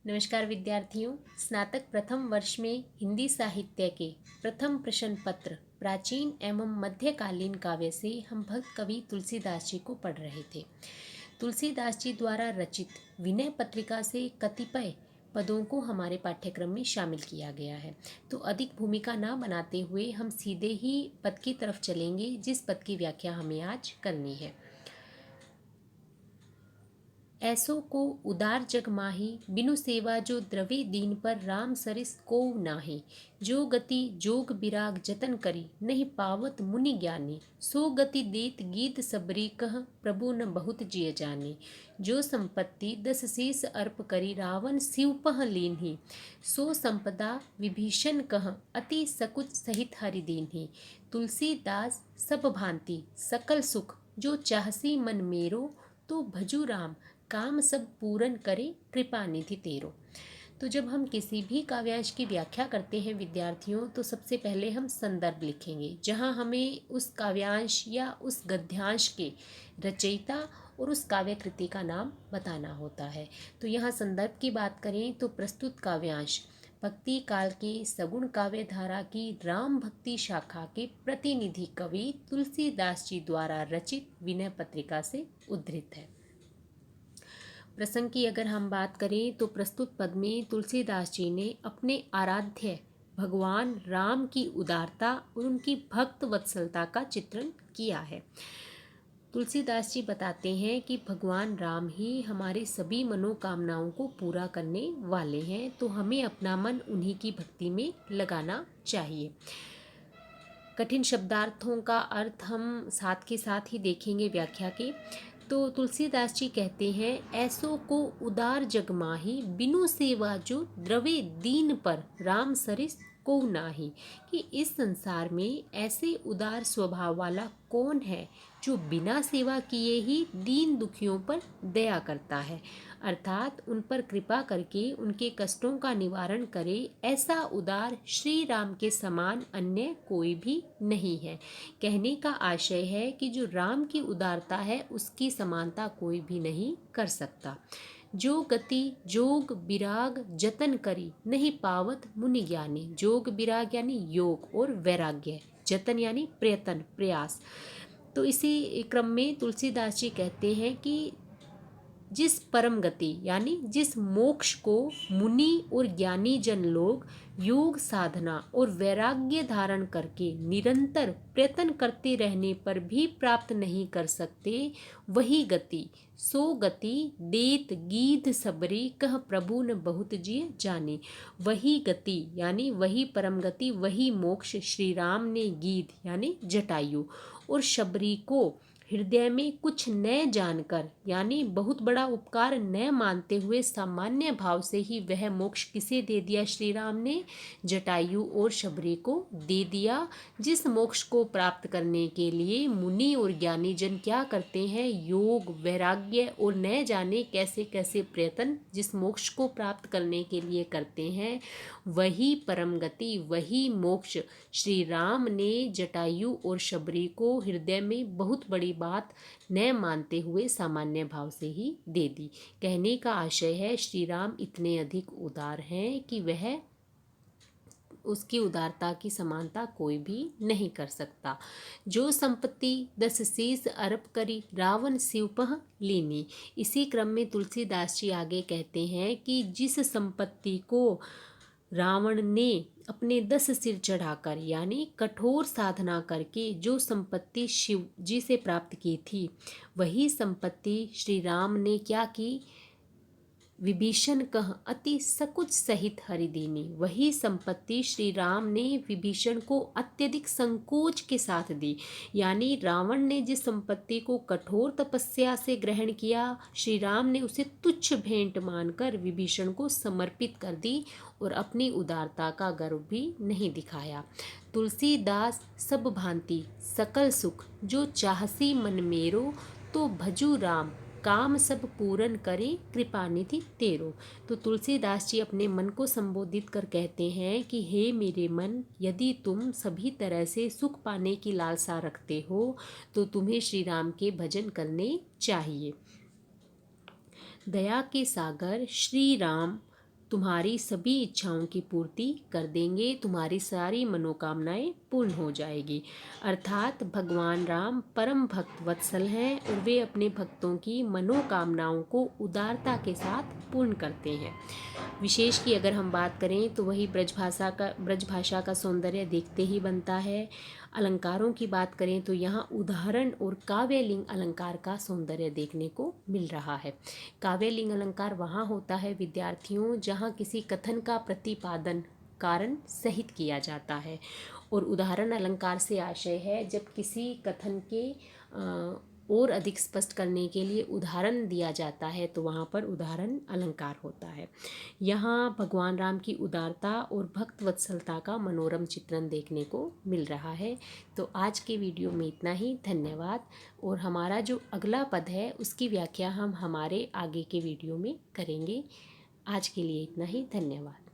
नमस्कार विद्यार्थियों। स्नातक प्रथम वर्ष में हिंदी साहित्य के प्रथम प्रश्न पत्र प्राचीन एवं मध्यकालीन काव्य से हम भक्त कवि तुलसीदास जी को पढ़ रहे थे। तुलसीदास जी द्वारा रचित विनय पत्रिका से कतिपय पदों को हमारे पाठ्यक्रम में शामिल किया गया है। तो अधिक भूमिका ना बनाते हुए हम सीधे ही पद की तरफ चलेंगे, जिस पद की व्याख्या हमें आज करनी है। ऐसो को उदार जग माही, बिनु सेवा जो द्रवे दीन पर राम सरिस को नाही। जो गति जोग बिराग जतन करी, नहीं पावत मुनि ज्ञानी। सो गति देत गीत सबरी कह, प्रभु न बहुत जिय जाने। जो संपत्ति 10 शीस अर्प करी, रावण शिवपह लीन्ही। सो संपदा विभीषण कह, अति सकुच सहित हरि दीन्ही। तुलसीदास सब भांति सकल सुख, जो चाहसी मन मेरो। तो भजू राम काम सब पूरन करे, कृपा निधि तेरो। तो जब हम किसी भी काव्यांश की व्याख्या करते हैं विद्यार्थियों, तो सबसे पहले हम संदर्भ लिखेंगे, जहां हमें उस काव्यांश या उस गद्यांश के रचयिता और उस काव्य कृति का नाम बताना होता है। तो यहाँ संदर्भ की बात करें तो प्रस्तुत काव्यांश भक्ति काल के सगुण काव्य धारा की राम भक्ति शाखा के प्रतिनिधि कवि तुलसीदास जी द्वारा रचित विनय पत्रिका से उद्धृत है। प्रसंग की अगर हम बात करें तो प्रस्तुत पद में तुलसीदास जी ने अपने आराध्य भगवान राम की उदारता और उनकी भक्त वत्सलता का चित्रण किया है। तुलसीदास जी बताते हैं कि भगवान राम ही हमारे सभी मनोकामनाओं को पूरा करने वाले हैं, तो हमें अपना मन उन्हीं की भक्ति में लगाना चाहिए। कठिन शब्दार्थों का अर्थ हम साथ के साथ ही देखेंगे व्याख्या के। तो तुलसीदास जी कहते हैं, ऐसो को उदार जग माही, बिनु सेवा जो द्रवे दीन पर राम सरिस को नाही। कि इस संसार में ऐसे उदार स्वभाव वाला कौन है जो बिना सेवा किए ही दीन दुखियों पर दया करता है, अर्थात उन पर कृपा करके उनके कष्टों का निवारण करे। ऐसा उदार श्री राम के समान अन्य कोई भी नहीं है। कहने का आशय है कि जो राम की उदारता है उसकी समानता कोई भी नहीं कर सकता। जो गति जोग विराग जतन करी, नहीं पावत मुनि ज्ञानी। जोग विराग यानी योग और वैराग्य, जतन यानी प्रयत्न प्रयास। तो इसी क्रम में तुलसीदास जी कहते हैं कि जिस परम गति यानी जिस मोक्ष को मुनि और ज्ञानी जन लोग योग साधना और वैराग्य धारण करके निरंतर प्रयत्न करते रहने पर भी प्राप्त नहीं कर सकते, वही गति सो गति देत गीध सबरी कह, प्रभु न बहुत जिय जाने। वही गति यानी वही परम गति, वही मोक्ष श्री राम ने गीध यानी जटायु और शबरी को हृदय में कुछ न जानकर यानी बहुत बड़ा उपकार न मानते हुए सामान्य भाव से ही वह मोक्ष किसे दे दिया? श्री राम ने जटायु और शबरी को दे दिया। जिस मोक्ष को प्राप्त करने के लिए मुनि और ज्ञानी जन क्या करते हैं? योग वैराग्य और न जाने कैसे कैसे प्रयत्न जिस मोक्ष को प्राप्त करने के लिए करते हैं, वही परम गति वही मोक्ष श्री राम ने जटायु और शबरी को हृदय में बहुत बड़ी बात न मानते हुए सामान्य भाव से ही दे दी। कहने का आशय है श्री राम इतने अधिक उदार हैं कि वह उसकी उदारता की समानता कोई भी नहीं कर सकता। जो संपत्ति 10 शीस अर्प करी, रावण शिवपह लीनी। इसी क्रम में तुलसीदास जी आगे कहते हैं कि जिस संपत्ति को रावण ने अपने 10 सिर चढ़ाकर यानी कठोर साधना करके जो संपत्ति शिव जी से प्राप्त की थी, वही संपत्ति श्री राम ने क्या की? विभीषण कह अति सकुच सहित हरि दीनी। वही संपत्ति श्री राम ने विभीषण को अत्यधिक संकोच के साथ दी। यानी रावण ने जिस संपत्ति को कठोर तपस्या से ग्रहण किया, श्री राम ने उसे तुच्छ भेंट मानकर विभीषण को समर्पित कर दी और अपनी उदारता का गर्व भी नहीं दिखाया। तुलसीदास सब भांति सकल सुख, जो चाहसी मन मेरो। तो भजू राम काम सब पूरन करे, कृपा निधि तेरो। तो तुलसीदास जी अपने मन को संबोधित कर कहते हैं कि हे मेरे मन, यदि तुम सभी तरह से सुख पाने की लालसा रखते हो तो तुम्हें श्री राम के भजन करने चाहिए। दया के सागर श्री राम तुम्हारी सभी इच्छाओं की पूर्ति कर देंगे, तुम्हारी सारी मनोकामनाएं पूर्ण हो जाएगी। अर्थात भगवान राम परम भक्त वत्सल हैं और वे अपने भक्तों की मनोकामनाओं को उदारता के साथ पूर्ण करते हैं। विशेष की अगर हम बात करें तो वही ब्रज भाषा का सौंदर्य देखते ही बनता है। अलंकारों की बात करें तो यहाँ उदाहरण और काव्यलिंग अलंकार का सौंदर्य देखने को मिल रहा है। काव्यलिंग अलंकार वहाँ होता है विद्यार्थियों जहाँ किसी कथन का प्रतिपादन कारण सहित किया जाता है, और उदाहरण अलंकार से आशय है जब किसी कथन के और अधिक स्पष्ट करने के लिए उदाहरण दिया जाता है तो वहाँ पर उदाहरण अलंकार होता है। यहाँ भगवान राम की उदारता और भक्त वत्सलता का मनोरम चित्रण देखने को मिल रहा है। तो आज के वीडियो में इतना ही, धन्यवाद। और हमारा जो अगला पद है उसकी व्याख्या हम हमारे आगे के वीडियो में करेंगे। आज के लिए इतना ही, धन्यवाद।